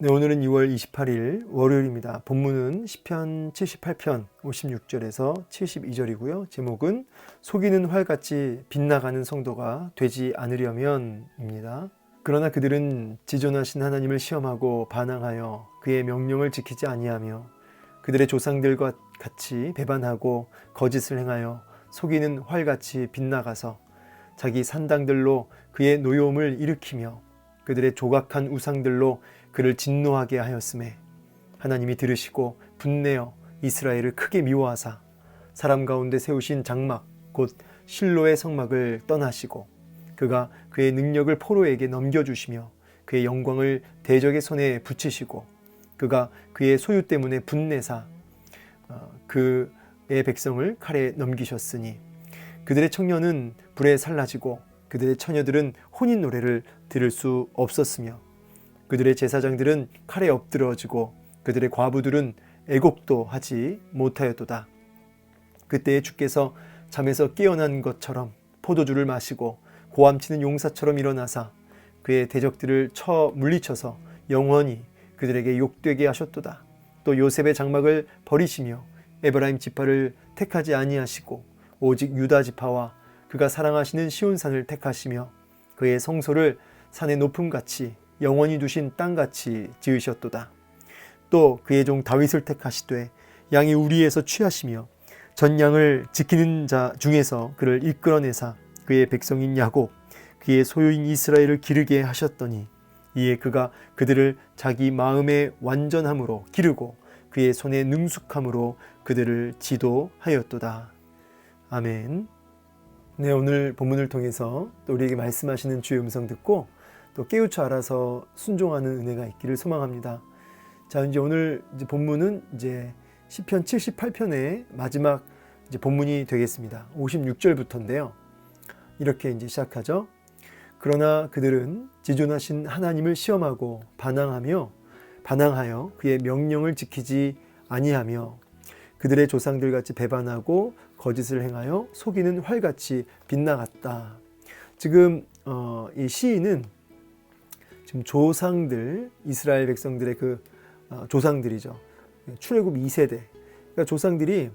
네, 오늘은 2월 28일 월요일입니다. 본문은 시편 78편 56절에서 72절이고요. 제목은 속이는 활같이 빗나가는 성도가 되지 않으려면입니다. 그러나 그들은 지존하신 하나님을 시험하고 반항하여 그의 명령을 지키지 아니하며 그들의 조상들과 같이 배반하고 거짓을 행하여 속이는 활같이 빗나가서 자기 산당들로 그의 노여움을 일으키며 그들의 조각한 우상들로 그를 진노하게 하였음에 하나님이 들으시고 분내어 이스라엘을 크게 미워하사 사람 가운데 세우신 장막 곧 실로의 성막을 떠나시고 그가 그의 능력을 포로에게 넘겨주시며 그의 영광을 대적의 손에 붙이시고 그가 그의 소유 때문에 분내사 그의 백성을 칼에 넘기셨으니 그들의 청년은 불에 살라지고 그들의 처녀들은 혼인 노래를 들을 수 없었으며 그들의 제사장들은 칼에 엎드러지고 그들의 과부들은 애곡도 하지 못하였도다. 그때에 주께서 잠에서 깨어난 것처럼 포도주를 마시고 고함치는 용사처럼 일어나사 그의 대적들을 쳐 물리쳐서 영원히 그들에게 욕되게 하셨도다. 또 요셉의 장막을 버리시며 에브라임 지파를 택하지 아니하시고 오직 유다 지파와 그가 사랑하시는 시온산을 택하시며 그의 성소를 산의 높음같이 영원히 두신 땅같이 지으셨도다. 또 그의 종 다윗을 택하시되 양이 우리에서 취하시며 전 양을 지키는 자 중에서 그를 이끌어내사 그의 백성인 야곱 그의 소유인 이스라엘을 기르게 하셨더니 이에 그가 그들을 자기 마음의 완전함으로 기르고 그의 손의 능숙함으로 그들을 지도하였도다. 아멘. 네, 오늘 본문을 통해서 또 우리에게 말씀하시는 주의 음성 듣고 또 깨우쳐 알아서 순종하는 은혜가 있기를 소망합니다. 자, 이제 오늘 본문은 이제 시편 78편의 마지막 이제 본문이 되겠습니다. 56절부터인데요. 이렇게 이제 시작하죠. 그러나 그들은 지존하신 하나님을 시험하고 반항하여 그의 명령을 지키지 아니하며 그들의 조상들 같이 배반하고 거짓을 행하여 속이는 활같이 빗나갔다. 지금 이 시인은 지금 조상들, 이스라엘 백성들의 그 조상들이죠. 출애굽 2세대. 그러니까 조상들이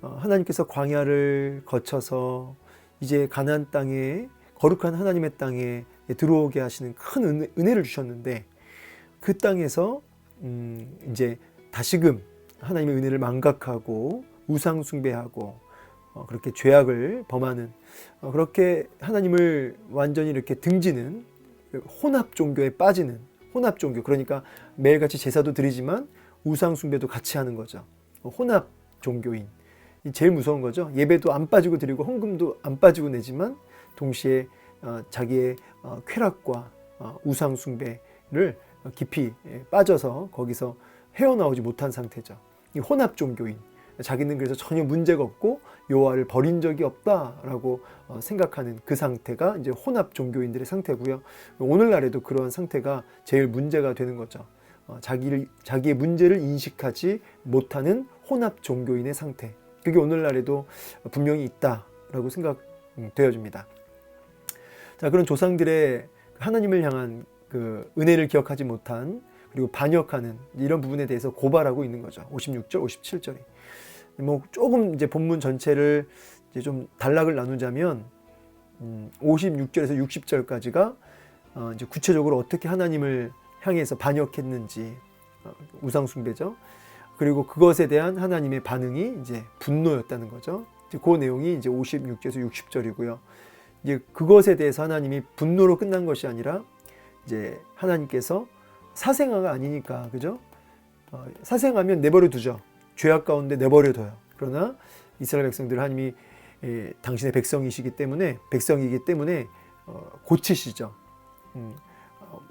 하나님께서 광야를 거쳐서 이제 가나안 땅에 거룩한 하나님의 땅에 들어오게 하시는 큰 은혜를 주셨는데 그 땅에서 이제 다시금 하나님의 은혜를 망각하고 우상 숭배하고 그렇게 죄악을 범하는 그렇게 하나님을 완전히 이렇게 등지는 혼합 종교에 빠지는 혼합 종교, 그러니까 매일같이 제사도 드리지만 우상 숭배도 같이 하는 거죠. 혼합 종교인. 제일 무서운 거죠. 예배도 안 빠지고 드리고 헌금도 안 빠지고 내지만 동시에 자기의 쾌락과 우상 숭배를 깊이 빠져서 거기서 헤어나오지 못한 상태죠. 이 혼합 종교인. 자기는 그래서 전혀 문제가 없고 여호와를 버린 적이 없다라고 생각하는 그 상태가 이제 혼합 종교인들의 상태고요. 오늘날에도 그런 상태가 제일 문제가 되는 거죠. 자기의 문제를 인식하지 못하는 혼합 종교인의 상태. 그게 오늘날에도 분명히 있다라고 생각되어집니다. 자, 그런 조상들의 하나님을 향한 그 은혜를 기억하지 못한 그리고 반역하는 이런 부분에 대해서 고발하고 있는 거죠. 56절, 57절이. 뭐 조금 이제 본문 전체를 이제 좀 단락을 나누자면 56절에서 60절까지가 이제 구체적으로 어떻게 하나님을 향해서 반역했는지 우상 숭배죠. 그리고 그것에 대한 하나님의 반응이 이제 분노였다는 거죠. 이제 그 내용이 이제 56절에서 60절이고요. 이제 그것에 대해서 하나님이 분노로 끝난 것이 아니라 이제 하나님께서 사생아가 아니니까, 그죠? 사생하면 내버려 두죠. 죄악 가운데 내버려 둬요. 그러나 이스라엘 백성들 하나님이 당신의 백성이기 때문에 고치시죠.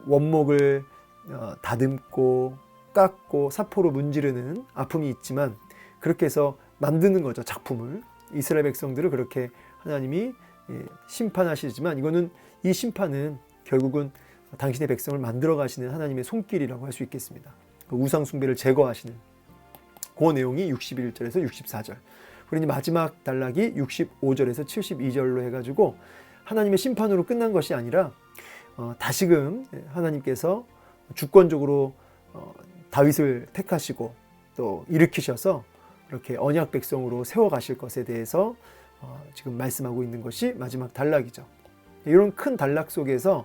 원목을 다듬고 깎고 사포로 문지르는 아픔이 있지만 그렇게 해서 만드는 거죠. 작품을. 이스라엘 백성들을 그렇게 하나님이 심판하시지만 이 심판은 결국은 당신의 백성을 만들어 가시는 하나님의 손길이라고 할 수 있겠습니다. 그 우상 숭배를 제거하시는 그 내용이 61절에서 64절. 그리고 마지막 단락이 65절에서 72절로 해가지고 하나님의 심판으로 끝난 것이 아니라 다시금 하나님께서 주권적으로 다윗을 택하시고 또 일으키셔서 이렇게 언약 백성으로 세워가실 것에 대해서 지금 말씀하고 있는 것이 마지막 단락이죠. 이런 큰 단락 속에서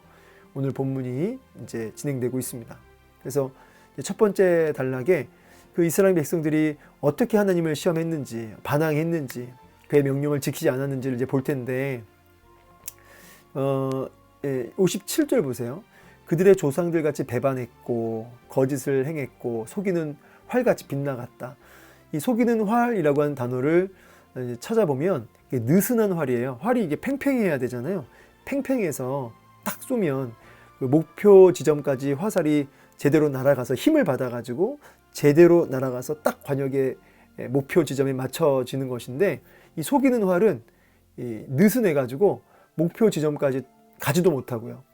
오늘 본문이 이제 진행되고 있습니다. 그래서 첫 번째 단락에 그 이스라엘 백성들이 어떻게 하나님을 시험했는지, 반항했는지, 그의 명령을 지키지 않았는지를 이제 볼 텐데, 57절 보세요. 그들의 조상들 같이 배반했고 거짓을 행했고 속이는 활같이 빗나갔다. 이 속이는 활이라고 하는 단어를 찾아보면 이게 느슨한 활이에요. 활이 이게 팽팽해야 되잖아요. 팽팽해서 딱 쏘면 그 목표 지점까지 화살이 제대로 날아가서 힘을 받아가지고 제대로 날아가서 딱 관역의 목표 지점에 맞춰지는 것인데, 이 속이는 활은 느슨해가지고 목표 지점까지 가지도 못하고요.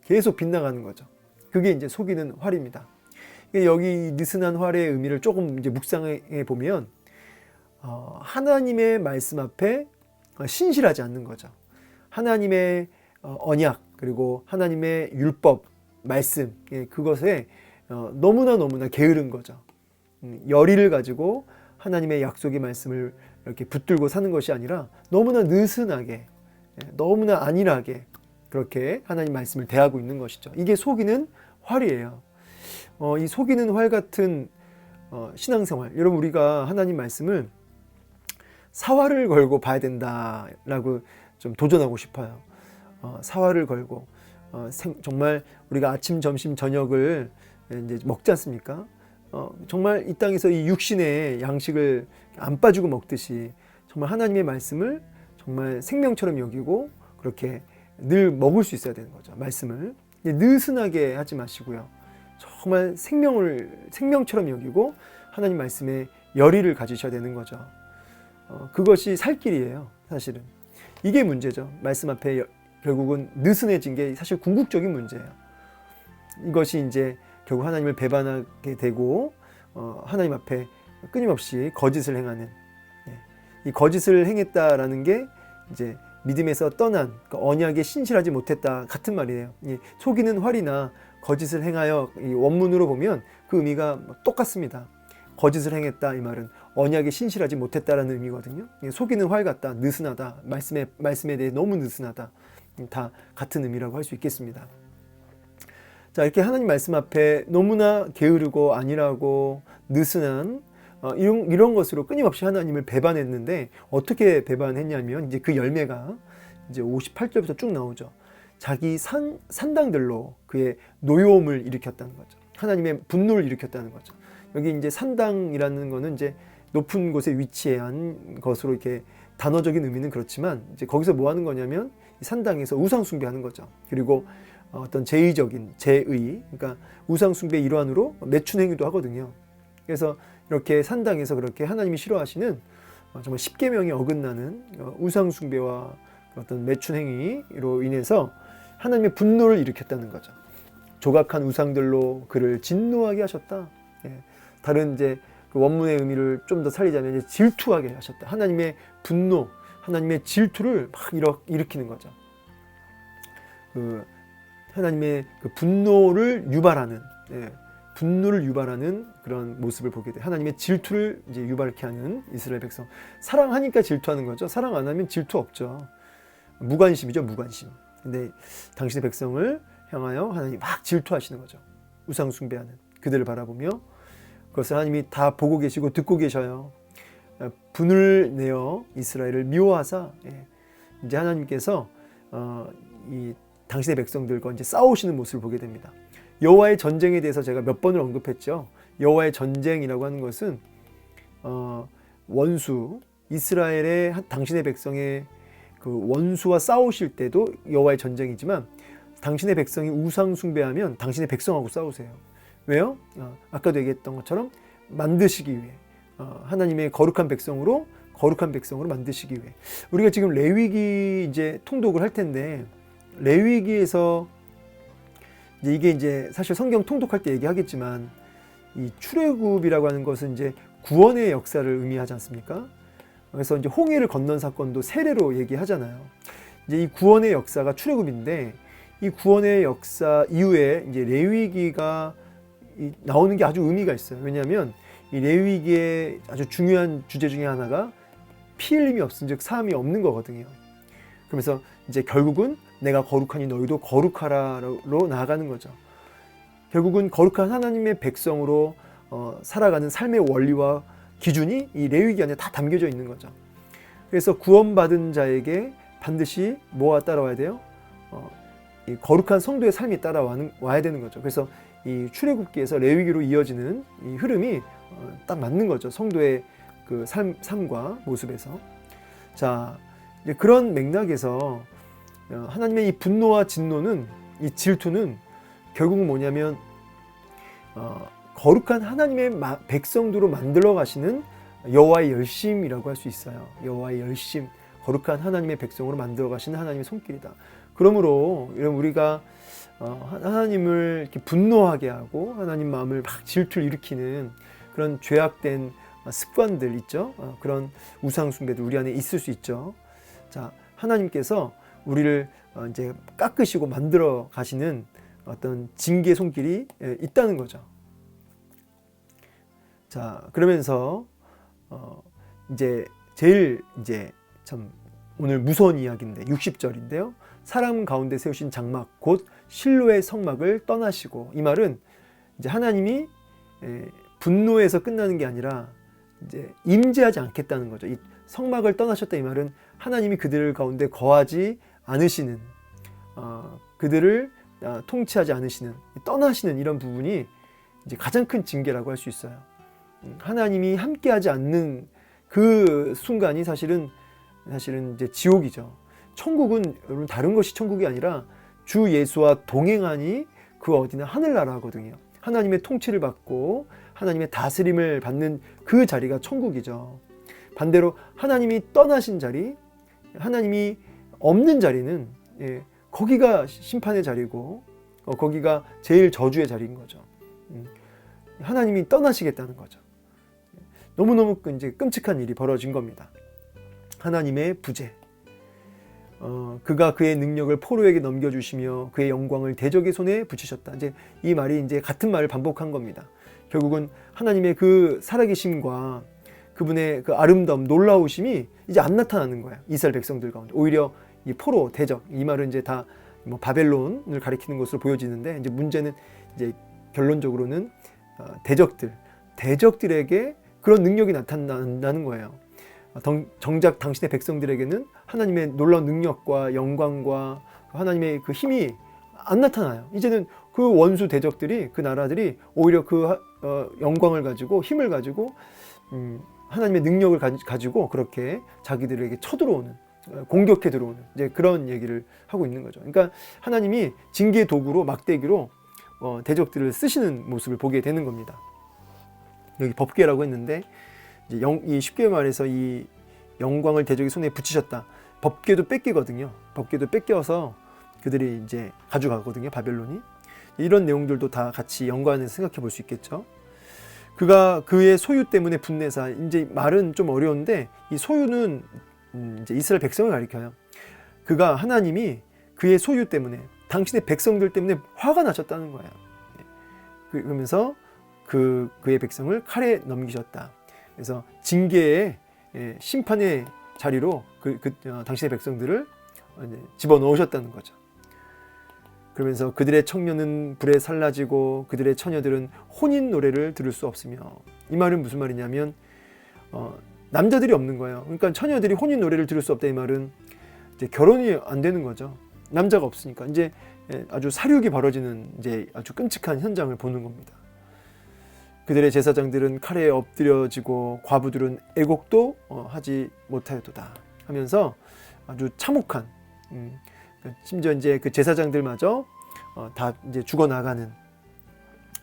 계속 빗나가는 거죠. 그게 이제 속이는 활입니다. 여기 느슨한 활의 의미를 조금 이제 묵상해 보면 하나님의 말씀 앞에 신실하지 않는 거죠. 하나님의 언약 그리고 하나님의 율법 말씀, 그것에 너무나 게으른 거죠. 열의를 가지고 하나님의 약속의 말씀을 이렇게 붙들고 사는 것이 아니라 너무나 느슨하게, 너무나 안일하게 그렇게 하나님 말씀을 대하고 있는 것이죠. 이게 속이는 활이에요. 이 속이는 활 같은 신앙생활, 여러분 우리가 하나님 말씀을 사활을 걸고 봐야 된다라고 좀 도전하고 싶어요. 사활을 걸고 정말 우리가 아침, 점심, 저녁을 이제 먹지 않습니까? 정말 이 땅에서 이 육신의 양식을 안 빠지고 먹듯이 정말 하나님의 말씀을 정말 생명처럼 여기고 그렇게 늘 먹을 수 있어야 되는 거죠. 말씀을 느슨하게 하지 마시고요. 정말 생명처럼 여기고 하나님 말씀에 열의를 가지셔야 되는 거죠. 그것이 살 길이에요. 사실은 이게 문제죠. 말씀 앞에 결국은 느슨해진 게 사실 궁극적인 문제예요. 이것이 이제 결국 하나님을 배반하게 되고 하나님 앞에 끊임없이 거짓을 행하는, 이 거짓을 행했다라는 게 이제 믿음에서 떠난, 언약에 신실하지 못했다 같은 말이에요. 속이는 활이나 거짓을 행하여, 이 원문으로 보면 그 의미가 똑같습니다. 거짓을 행했다 이 말은 언약에 신실하지 못했다라는 의미거든요. 속이는 활 같다, 느슨하다, 말씀에 대해 너무 느슨하다, 다 같은 의미라고 할 수 있겠습니다. 자, 이렇게 하나님 말씀 앞에 너무나 게으르고 안일하고 느슨한 이런 것으로 끊임없이 하나님을 배반했는데, 어떻게 배반했냐면 이제 그 열매가 이제 58절부터 쭉 나오죠. 자기 산당들로 그의 노여움을 일으켰다는 거죠. 하나님의 분노를 일으켰다는 거죠. 여기 이제 산당이라는 거는 이제 높은 곳에 위치한 것으로 이렇게 단어적인 의미는 그렇지만, 이제 거기서 뭐 하는 거냐면 산당에서 우상 숭배하는 거죠. 그리고 어떤 제의적인 제의, 그러니까 우상 숭배 일환으로 매춘 행위도 하거든요. 그래서 이렇게 산당에서 그렇게 하나님이 싫어하시는 정말 십계명에 어긋나는 우상 숭배와 어떤 매춘 행위로 인해서 하나님의 분노를 일으켰다는 거죠. 조각한 우상들로 그를 진노하게 하셨다. 다른 이제 그 원문의 의미를 좀 더 살리자면 이제 질투하게 하셨다. 하나님의 분노, 하나님의 질투를 막 일으키는 거죠. 그 하나님의 그 분노를 유발하는, 분노를 유발하는 그런 모습을 보게 돼. 하나님의 질투를 이제 유발케 하는 이스라엘 백성. 사랑하니까 질투하는 거죠. 사랑 안 하면 질투 없죠. 무관심이죠, 무관심. 근데 당신의 백성을 향하여 하나님이 막 질투하시는 거죠. 우상 숭배하는 그들을 바라보며 그것을 하나님이 다 보고 계시고 듣고 계셔요. 분을 내어 이스라엘을 미워하사 이제 하나님께서 이 당신의 백성들과 이제 싸우시는 모습을 보게 됩니다. 여호와의 전쟁에 대해서 제가 몇 번을 언급했죠. 여호와의 전쟁이라고 하는 것은 원수, 이스라엘의 당신의 백성의 그 원수와 싸우실 때도 여호와의 전쟁이지만, 당신의 백성이 우상 숭배하면 당신의 백성하고 싸우세요. 왜요? 아까도 얘기했던 것처럼 만드시기 위해, 하나님의 거룩한 백성으로 만드시기 위해. 우리가 지금 레위기 이제 통독을 할 텐데, 레위기에서 이게 이제 사실 성경 통독할 때 얘기하겠지만, 이 출애굽이라고 하는 것은 이제 구원의 역사를 의미하지 않습니까? 그래서 이제 홍해를 건넌 사건도 세례로 얘기하잖아요. 이제 이 구원의 역사가 출애굽인데, 이 구원의 역사 이후에 이제 레위기가 나오는 게 아주 의미가 있어요. 왜냐하면 이 레위기의 아주 중요한 주제 중에 하나가 피 흘림이 없은즉 사함이 없는 거거든요. 그러면서 이제 결국은 내가 거룩하니 너희도 거룩하라로 나아가는 거죠. 결국은 거룩한 하나님의 백성으로 살아가는 삶의 원리와 기준이 이 레위기 안에 다 담겨져 있는 거죠. 그래서 구원받은 자에게 반드시 뭐가 따라와야 돼요? 이 거룩한 성도의 삶이 따라와야 되는 거죠. 그래서 이 출애굽기에서 레위기로 이어지는 이 흐름이 딱 맞는 거죠. 성도의 그 삶과 모습에서. 자, 이제 그런 맥락에서 하나님의 이 분노와 진노는, 이 질투는 결국은 뭐냐면 거룩한 하나님의 백성도로 만들어 가시는 여호와의 열심이라고 할 수 있어요. 여호와의 열심, 거룩한 하나님의 백성으로 만들어 가시는 하나님의 손길이다. 그러므로 우리가 하나님을 이렇게 분노하게 하고 하나님 마음을 막 질투를 일으키는 그런 죄악된 습관들 있죠. 그런 우상 숭배도 우리 안에 있을 수 있죠. 자, 하나님께서 우리를 이제 깎으시고 만들어 가시는 어떤 징계 손길이 있다는 거죠. 자, 그러면서 이제 제일 이제 참 오늘 무서운 이야기인데 60절인데요. 사람 가운데 세우신 장막 곧 실로의 성막을 떠나시고, 이 말은 이제 하나님이 분노에서 끝나는 게 아니라 이제 임재하지 않겠다는 거죠. 이 성막을 떠나셨다, 이 말은 하나님이 그들 가운데 거하지 않으시는, 그들을 통치하지 않으시는, 떠나시는 이런 부분이 이제 가장 큰 징계라고 할 수 있어요. 하나님이 함께하지 않는 그 순간이 사실은 이제 지옥이죠. 천국은 여러분 다른 것이 천국이 아니라 주 예수와 동행하니 그 어디나 하늘나라거든요. 하나님의 통치를 받고 하나님의 다스림을 받는 그 자리가 천국이죠. 반대로 하나님이 떠나신 자리, 하나님이 없는 자리는 거기가 심판의 자리고 거기가 제일 저주의 자리인 거죠. 하나님이 떠나시겠다는 거죠. 너무너무 이제 끔찍한 일이 벌어진 겁니다. 하나님의 부재. 그가 그의 능력을 포로에게 넘겨주시며 그의 영광을 대적의 손에 붙이셨다. 이제 이 말이 이제 같은 말을 반복한 겁니다. 결국은 하나님의 그 살아계심과 그분의 그 아름다움, 놀라우심이 이제 안 나타나는 거야. 이스라엘 백성들 가운데. 오히려 이 포로, 대적, 이 말은 이제 다 뭐 바벨론을 가리키는 것으로 보여지는데, 이제 문제는 이제 결론적으로는 대적들에게 그런 능력이 나타난다는 거예요. 정작 당신의 백성들에게는 하나님의 놀라운 능력과 영광과 하나님의 그 힘이 안 나타나요. 이제는 그 원수 대적들이, 그 나라들이 오히려 그 영광을 가지고 힘을 가지고 하나님의 능력을 가지고 그렇게 자기들에게 쳐들어오는, 공격해 들어오는 이제 그런 얘기를 하고 있는 거죠. 그러니까 하나님이 징계 도구로, 막대기로 대적들을 쓰시는 모습을 보게 되는 겁니다. 여기 법궤라고 했는데 이제 쉽게 말해서 이 영광을 대적의 손에 붙이셨다. 법궤도 뺏기거든요. 법궤도 뺏겨서 그들이 이제 가져가거든요. 바벨론이. 이런 내용들도 다 같이 연관해서 생각해 볼 수 있겠죠. 그가 그의 소유 때문에 분내사, 이제 말은 좀 어려운데 이 소유는 이제 이스라엘 백성을 가리켜요. 그가, 하나님이 그의 소유 때문에, 당신의 백성들 때문에 화가 나셨다는 거예요. 그러면서 그의 백성을 칼에 넘기셨다. 그래서 징계의, 심판의 자리로 당신의 백성들을 집어넣으셨다는 거죠. 그러면서 그들의 청년은 불에 살라지고 그들의 처녀들은 혼인 노래를 들을 수 없으며, 이 말은 무슨 말이냐면 남자들이 없는 거예요. 그러니까 처녀들이 혼인 노래를 들을 수 없다, 이 말은 이제 결혼이 안 되는 거죠. 남자가 없으니까 이제 아주 사륙이 벌어지는 이제 아주 끔찍한 현장을 보는 겁니다. 그들의 제사장들은 칼에 엎드려지고 과부들은 애곡도 하지 못하였도다 하면서 아주 참혹한, 심지어 이제 그 제사장들마저 다 이제 죽어나가는,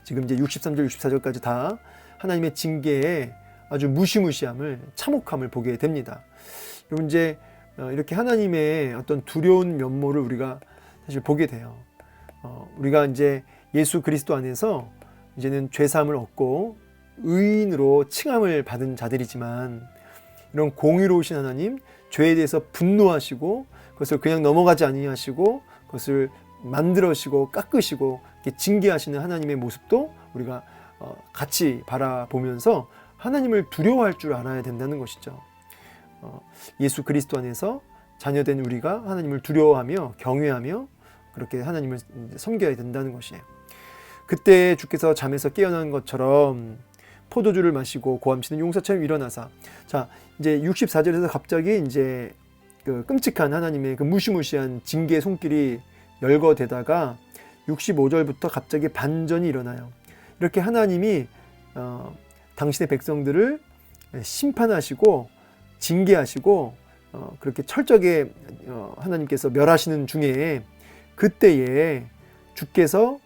지금 이제 63절, 64절까지 다 하나님의 징계에 아주 무시무시함을, 참혹함을 보게 됩니다. 여러분, 이제 이렇게 하나님의 어떤 두려운 면모를 우리가 사실 보게 돼요. 우리가 이제 예수 그리스도 안에서 이제는 죄사함을 얻고 의인으로 칭함을 받은 자들이지만, 이런 공의로우신 하나님, 죄에 대해서 분노하시고 그것을 그냥 넘어가지 아니하시고 그것을 만들으시고 깎으시고 징계하시는 하나님의 모습도 우리가 같이 바라보면서 하나님을 두려워할 줄 알아야 된다는 것이죠. 예수 그리스도 안에서 자녀된 우리가 하나님을 두려워하며 경외하며 그렇게 하나님을 섬겨야 된다는 것이에요. 그때 주께서 잠에서 깨어난 것처럼 포도주를 마시고 고함치는 용사처럼 일어나사. 자, 이제 64절에서 갑자기 이제 그 끔찍한 하나님의 그 무시무시한 징계의 손길이 열거되다가 65절부터 갑자기 반전이 일어나요. 이렇게 하나님이 당신의 백성들을 심판하시고 징계하시고 그렇게 철저하게 하나님께서 멸하시는 중에 그때에 주께서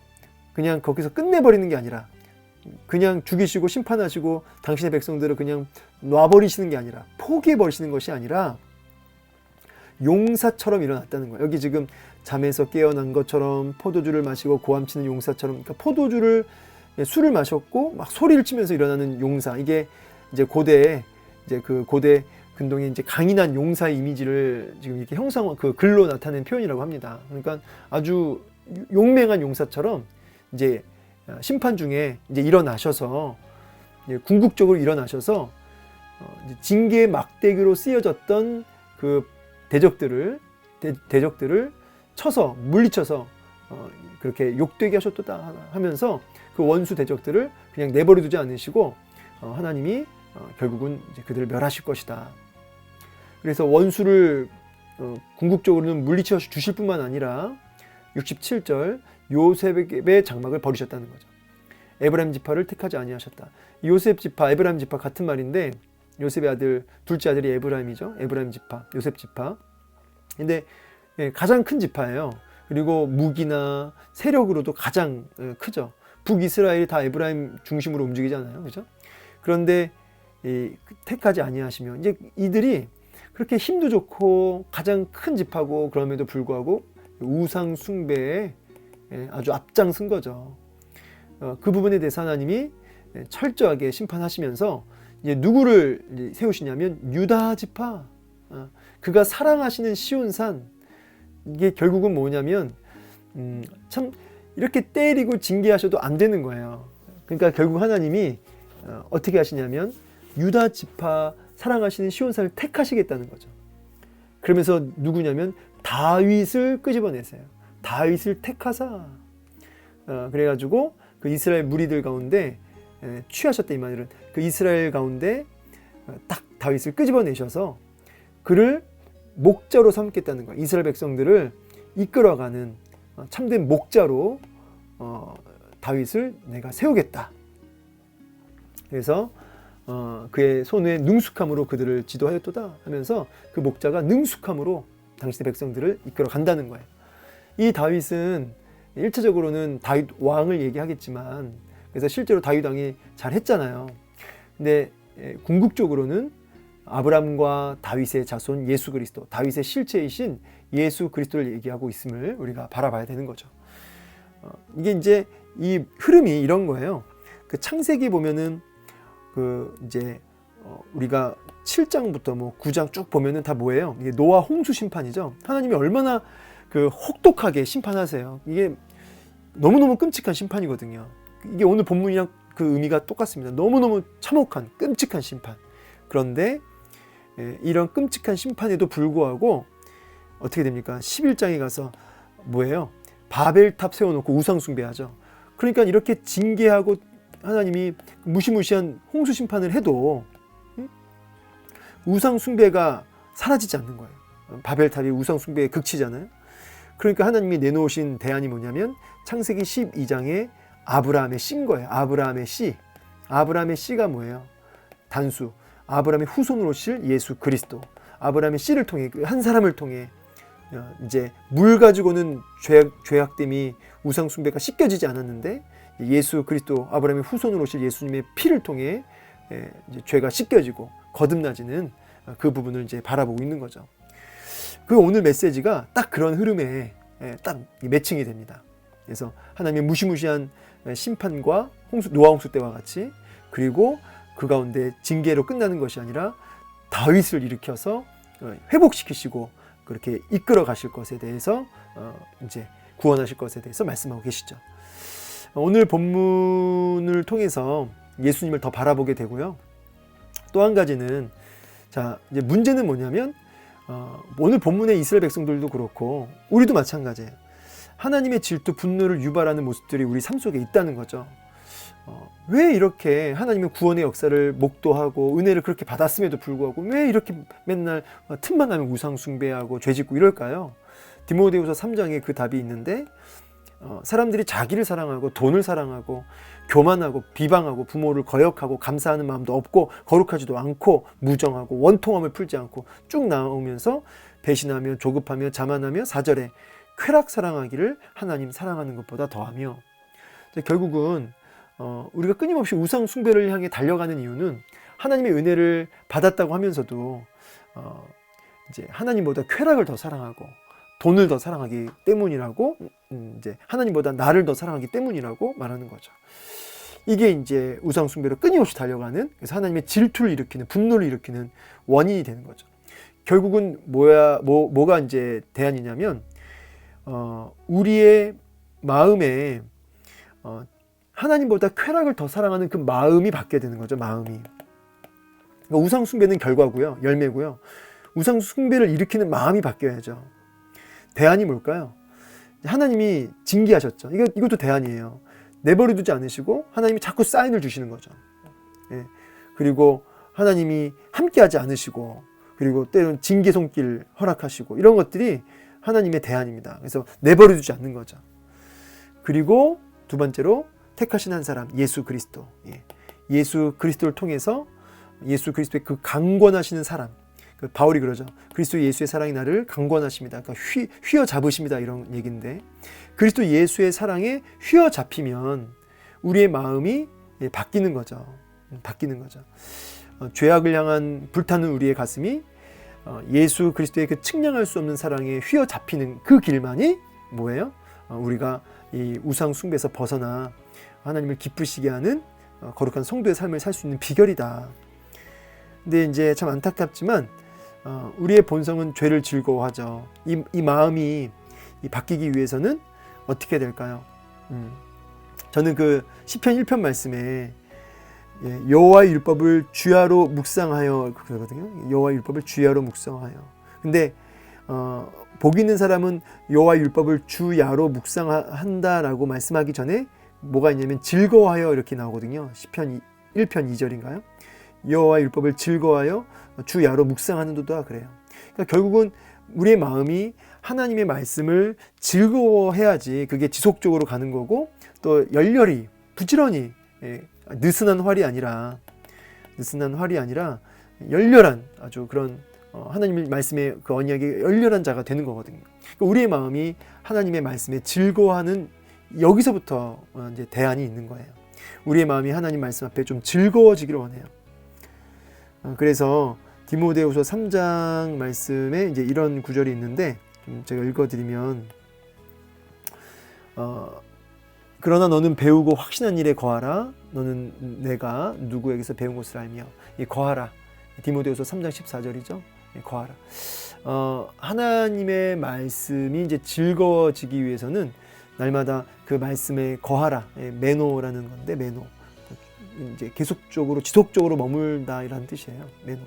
그냥 거기서 끝내버리는 게 아니라 그냥 죽이시고 심판하시고 당신의 백성들을 그냥 놔버리시는 게 아니라 포기해버리시는 것이 아니라 용사처럼 일어났다는 거예요. 여기 지금 잠에서 깨어난 것처럼 포도주를 마시고 고함치는 용사처럼, 그러니까 술을 마셨고 막 소리를 치면서 일어나는 용사. 이게 이제 고대 근동의 이제 강인한 용사의 이미지를 지금 이렇게 그 글로 나타낸 표현이라고 합니다. 그러니까 아주 용맹한 용사처럼 이제 심판 중에 이제 일어나셔서 이제 궁극적으로 일어나셔서 이제 징계의 막대기로 쓰여졌던 그 대적들을 쳐서 물리쳐서 그렇게 욕되게 하셨다 하면서 그 원수 대적들을 그냥 내버려 두지 않으시고 하나님이 결국은 이제 그들을 멸하실 것이다. 그래서 원수를 궁극적으로는 물리쳐 주실 뿐만 아니라 67절 요셉의 장막을 버리셨다는 거죠. 에브라임 지파를 택하지 아니하셨다. 요셉 지파, 에브라임 지파 같은 말인데 요셉의 아들, 둘째 아들이 에브라임이죠. 에브라임 지파, 요셉 지파. 근데 가장 큰 지파예요. 그리고 무기나 세력으로도 가장 크죠. 북이스라엘이 다 에브라임 중심으로 움직이잖아요. 그죠? 그런데 택하지 아니하시면 이제 이들이 그렇게 힘도 좋고 가장 큰 지파고 그럼에도 불구하고 우상 숭배에 아주 앞장선 거죠. 그 부분에 대해서 하나님이 철저하게 심판하시면서 이제 누구를 세우시냐면 유다 지파. 그가 사랑하시는 시온산. 이게 결국은 뭐냐면 참 이렇게 때리고 징계하셔도 안 되는 거예요. 그러니까 결국 하나님이 어떻게 하시냐면 유다 지파 사랑하시는 시온산을 택하시겠다는 거죠. 그러면서 누구냐면 다윗을 끄집어내세요. 다윗을 택하사. 그래가지고 그 이스라엘 무리들 가운데 취하셨다 이 말은 그 이스라엘 가운데 딱 다윗을 끄집어내셔서 그를 목자로 삼겠다는 거예요. 이스라엘 백성들을 이끌어가는 참된 목자로 다윗을 내가 세우겠다. 그래서 그의 손에 능숙함으로 그들을 지도하였도다 하면서 그 목자가 능숙함으로 당신의 백성들을 이끌어 간다는 거예요. 이 다윗은 1차적으로는 다윗 왕을 얘기하겠지만 그래서 실제로 다윗 왕이 잘했잖아요. 근데 궁극적으로는 아브람과 다윗의 자손 예수 그리스도, 다윗의 실체이신 예수 그리스도를 얘기하고 있음을 우리가 바라봐야 되는 거죠. 이게 이제 이 흐름이 이런 거예요. 그 창세기 보면은 이제 우리가 7장부터 뭐 9장 쭉 보면은 다 뭐예요? 이게 노아 홍수 심판이죠. 하나님이 얼마나 그 혹독하게 심판하세요. 이게 너무너무 끔찍한 심판이거든요. 이게 오늘 본문이랑 그 의미가 똑같습니다. 너무너무 참혹한 끔찍한 심판. 그런데 이런 끔찍한 심판에도 불구하고 어떻게 됩니까? 11장에 가서 뭐예요? 바벨탑 세워놓고 우상 숭배하죠. 그러니까 이렇게 징계하고 하나님이 무시무시한 홍수 심판을 해도 우상 숭배가 사라지지 않는 거예요. 바벨탑이 우상 숭배의 극치잖아요. 그러니까 하나님이 내놓으신 대안이 뭐냐면 창세기 12장에 아브라함의 씨인 거예요. 아브라함의 씨. 아브라함의 씨가 뭐예요? 단수. 아브라함의 후손으로 오실 예수 그리스도. 아브라함의 씨를 통해 한 사람을 통해 이제 물 가지고는 죄악됨이 우상 숭배가 씻겨지지 않았는데 예수 그리스도 아브라함의 후손으로 오실 예수님의 피를 통해 이제 죄가 씻겨지고 거듭나지는 그 부분을 이제 바라보고 있는 거죠. 그 오늘 메시지가 딱 그런 흐름에 딱 매칭이 됩니다. 그래서 하나님의 무시무시한 심판과 노아 홍수 때와 같이 그리고 그 가운데 징계로 끝나는 것이 아니라 다윗을 일으켜서 회복시키시고 그렇게 이끌어 가실 것에 대해서 이제 구원하실 것에 대해서 말씀하고 계시죠. 오늘 본문을 통해서 예수님을 더 바라보게 되고요. 또 한 가지는, 자, 이제 문제는 뭐냐면, 오늘 본문의 이스라엘 백성들도 그렇고 우리도 마찬가지예요. 하나님의 질투, 분노를 유발하는 모습들이 우리 삶 속에 있다는 거죠. 왜 이렇게 하나님의 구원의 역사를 목도하고 은혜를 그렇게 받았음에도 불구하고 왜 이렇게 맨날 틈만 나면 우상 숭배하고 죄짓고 이럴까요? 디모데후서 3장에 그 답이 있는데, 사람들이 자기를 사랑하고 돈을 사랑하고 교만하고 비방하고 부모를 거역하고 감사하는 마음도 없고 거룩하지도 않고 무정하고 원통함을 풀지 않고 쭉 나오면서 배신하며 조급하며 자만하며 4절에 쾌락 사랑하기를 하나님 사랑하는 것보다 더하며, 결국은 우리가 끊임없이 우상 숭배를 향해 달려가는 이유는 하나님의 은혜를 받았다고 하면서도 이제 하나님보다 쾌락을 더 사랑하고 돈을 더 사랑하기 때문이라고, 이제 하나님보다 나를 더 사랑하기 때문이라고 말하는 거죠. 이게 이제 우상 숭배로 끊임없이 달려가는, 그래서 하나님의 질투를 일으키는, 분노를 일으키는 원인이 되는 거죠. 결국은 뭐가 이제 대안이냐면, 우리의 마음에 하나님보다 쾌락을 더 사랑하는 그 마음이 바뀌어야 되는 거죠. 마음이. 그러니까 우상 숭배는 결과고요, 열매고요. 우상 숭배를 일으키는 마음이 바뀌어야죠. 대안이 뭘까요? 하나님이 징계하셨죠. 이것도 대안이에요. 내버려 두지 않으시고 하나님이 자꾸 사인을 주시는 거죠. 예. 그리고 하나님이 함께하지 않으시고, 그리고 때로는 징계 손길 허락하시고, 이런 것들이 하나님의 대안입니다. 그래서 내버려 두지 않는 거죠. 그리고 두 번째로 택하신 한 사람, 예수 그리스도. 예. 예수 그리스도를 통해서 예수 그리스도의 그 강권하시는 사람, 바울이 그러죠. 그리스도 예수의 사랑이 나를 강권하십니다. 그러니까 휘어잡으십니다. 이런 얘기인데, 그리스도 예수의 사랑에 휘어잡히면 우리의 마음이 바뀌는 거죠. 바뀌는 거죠. 죄악을 향한 불타는 우리의 가슴이 예수 그리스도의 그 측량할 수 없는 사랑에 휘어잡히는 그 길만이 뭐예요? 우리가 이 우상 숭배에서 벗어나 하나님을 기쁘시게 하는 거룩한 성도의 삶을 살 수 있는 비결이다. 근데 이제 참 안타깝지만 우리의 본성은 죄를 즐거워하죠. 이 마음이 바뀌기 위해서는 어떻게 될까요? 저는 그 시편 1편 말씀에 여호와의 율법을 주야로 묵상하여 그러거든요. 여호와의 율법을 주야로 묵상하여. 근데 복 있는 사람은 여호와의 율법을 주야로 묵상한다라고 말씀하기 전에 뭐가 있냐면 즐거워하여 이렇게 나오거든요. 시편 1편 2절인가요? 여호와의 율법을 즐거워하여 주야로 묵상하는도다 그래요. 그러니까 결국은 우리의 마음이 하나님의 말씀을 즐거워해야지 그게 지속적으로 가는 거고, 또 열렬히 부지런히, 느슨한 활이 아니라 열렬한 아주 그런 하나님의 말씀의 그 언약에 열렬한 자가 되는 거거든요. 그러니까 우리의 마음이 하나님의 말씀에 즐거워하는, 여기서부터 이제 대안이 있는 거예요. 우리의 마음이 하나님 말씀 앞에 좀 즐거워지기를 원해요. 그래서 디모데후서 3장 말씀에 이제 이런 구절이 있는데, 좀 제가 읽어드리면, 그러나 너는 배우고 확신한 일에 거하라. 너는 내가 누구에게서 배운 것을 알며. 이 거하라. 디모데후서 3장 14절이죠. 거하라. 하나님의 말씀이 이제 즐거워지기 위해서는 날마다 그 말씀에 거하라. 메노라는 건데, 메노. 이제 계속적으로 지속적으로 머물다라는 뜻이에요. 메노.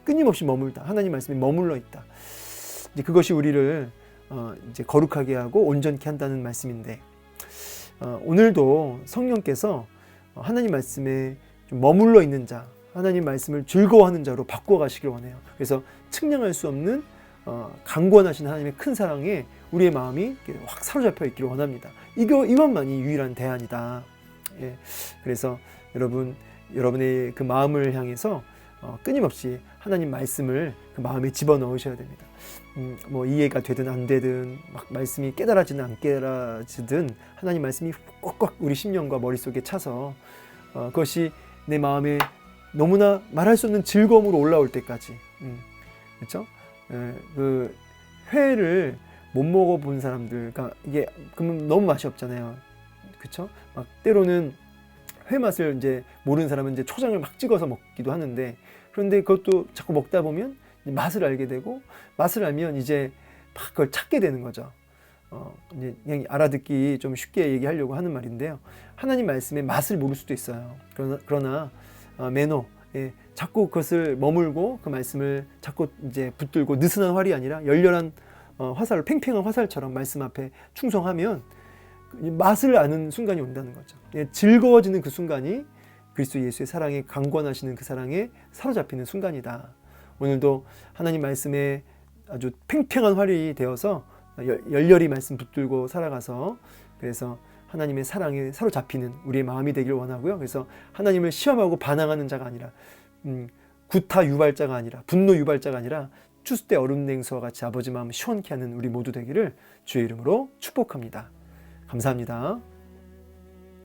끊임없이 머물다. 하나님 말씀에 머물러 있다. 이제 그것이 우리를 이제 거룩하게 하고 온전케 한다는 말씀인데, 오늘도 성령께서 하나님 말씀에 좀 머물러 있는 자, 하나님 말씀을 즐거워하는 자로 바꿔 가시길 원해요. 그래서 측량할 수 없는 강권하신 하나님의 큰 사랑에 우리의 마음이 확 사로잡혀 있기를 원합니다. 이것만이 유일한 대안이다. 예. 그래서 여러분의 그 마음을 향해서 끊임없이 하나님 말씀을 그 마음에 집어넣으셔야 됩니다. 뭐 이해가 되든 안 되든, 막 말씀이 깨달아지든 안 깨달아지든 하나님 말씀이 꼭꼭 우리 심령과 머릿속에 차서 그것이 내 마음에 너무나 말할 수 없는 즐거움으로 올라올 때까지, 그렇죠? 그 회를 못 먹어본 사람들, 그러니까 이게 그러면 너무 맛이 없잖아요, 그렇죠? 막 때로는 회 맛을 이제 모르는 사람은 이제 초장을 막 찍어서 먹기도 하는데, 그런데 그것도 자꾸 먹다 보면 맛을 알게 되고, 맛을 알면 이제 막 그걸 찾게 되는 거죠. 이제 그냥 알아듣기 좀 쉽게 얘기하려고 하는 말인데요. 하나님 말씀의 맛을 모를 수도 있어요. 그러나 매너, 예, 자꾸 그것을 머물고 그 말씀을 자꾸 이제 붙들고 느슨한 활이 아니라 열렬한 화살, 팽팽한 화살처럼 말씀 앞에 충성하면 맛을 아는 순간이 온다는 거죠. 예, 즐거워지는 그 순간이 그리스도 예수의 사랑에 강권하시는 그 사랑에 사로잡히는 순간이다. 오늘도 하나님 말씀에 아주 팽팽한 활이 되어서 열렬히 말씀 붙들고 살아가서 그래서 하나님의 사랑에 사로잡히는 우리의 마음이 되길 원하고요. 그래서 하나님을 시험하고 반항하는 자가 아니라 구타 유발자가 아니라 분노 유발자가 아니라 추수 때 얼음 냉수와 같이 아버지 마음 시원케 하는 우리 모두 되기를 주의 이름으로 축복합니다. 감사합니다.